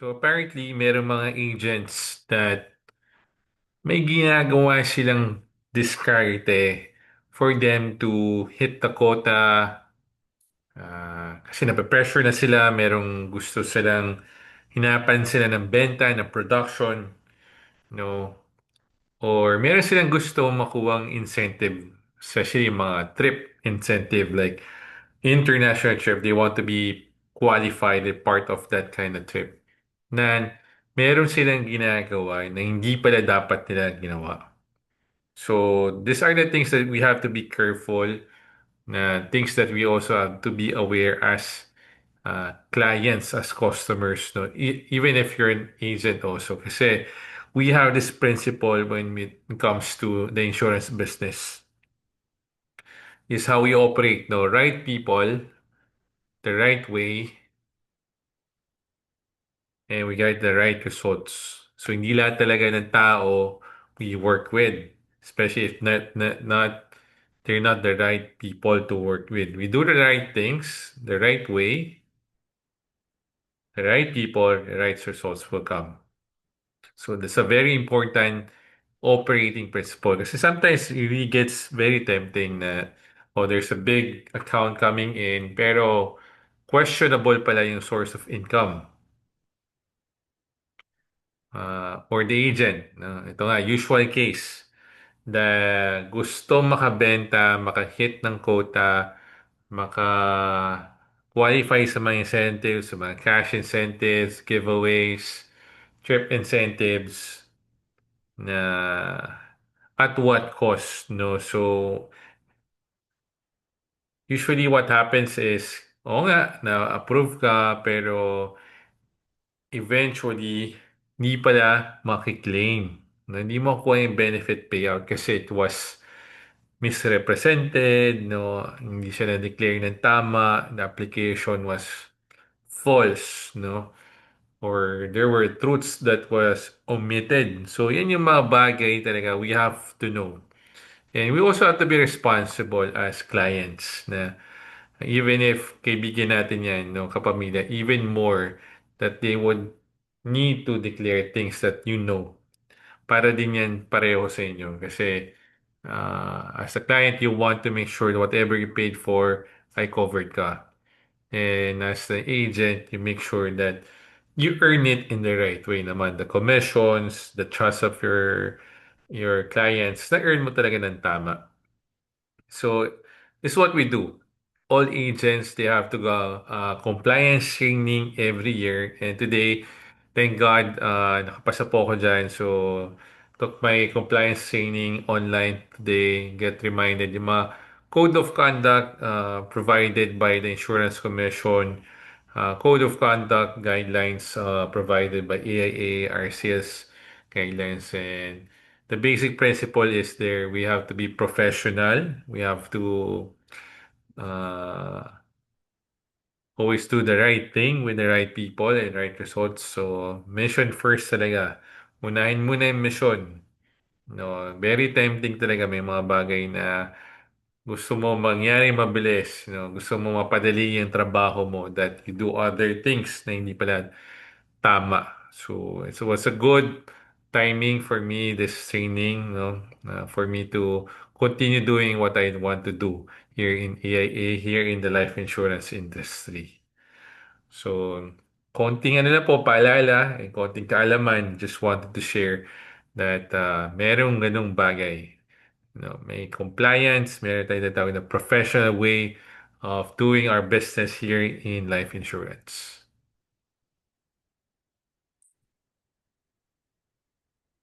So apparently, merong mga agents that may ginagawa silang diskarte for them to hit the quota. Kasi nape-pressure na sila, merong gusto silang hinapan sila ng benta, ng production, no? Or meron silang gusto makuwang incentive, especially yung mga trip incentive like international trip. They want to be qualified as part of that kind of trip. Na meron silang ginagawa na hindi pala dapat nila ginawa. So these are the things that we have to be careful, na things that we also have to be aware as clients, as customers, no? Even if you're an agent also. Kasi we have this principle when it comes to the insurance business is how we operate, no? Right people, the right way, and we get the right results. So hindi lahat talaga ng tao we work with, especially if not they're not the right people to work with. We do the right things the right way, the right people, the right results will come. So that's a very important operating principle. Kasi sometimes it really gets very tempting na, oh, there's a big account coming in, pero questionable pala yung source of income. Or the agent. No? Ito nga, usual case. Gusto makabenta, makahit ng quota, maka-qualify sa mga incentives, sa mga cash incentives, giveaways, trip incentives, na at what cost, no? So, usually what happens is, oo nga, na-approve ka, pero eventually, hindi pala makiklaim. No, hindi mo kuha yung benefit payout kasi it was misrepresented, no? Hindi siya na-declare ng tama, the application was false, no? Or there were truths that was omitted. So, yan yung mga bagay talaga we have to know. And we also have to be responsible as clients na even if kaibigan natin yan, no, kapamilya, even more that they would need to declare things that you know. Para din yan pareho sa inyo. Kasi as a client, you want to make sure that whatever you paid for ay covered ka. And as the agent, you make sure that you earn it in the right way naman. The commissions, the trust of your clients, na-earn mo talaga ng tama. So this is what we do. All agents, they have to go compliance training every year. And today, thank God, nakapasa po ako dyan. So, took my compliance training online today. Get reminded yung mga code of conduct provided by the Insurance Commission, code of conduct guidelines provided by AIA, RCS guidelines, and the basic principle is there. We have to be professional. We have to uh, always do the right thing with the right people and right results. So, mission first talaga. Unahin muna yung mission. No, very tempting talaga, may mga bagay na gusto mo mangyari mabilis, gusto mo mapadali yung trabaho mo, that you do other things na hindi pala tama. So it was a good timing for me, this training, for me to continue doing what I want to do here in AIA, here in the life insurance industry. So, konting ano na po, paalala, konting kaalaman, just wanted to share that merong ganung bagay. May compliance, meron tayong tinatawag na professional way of doing our business here in life insurance.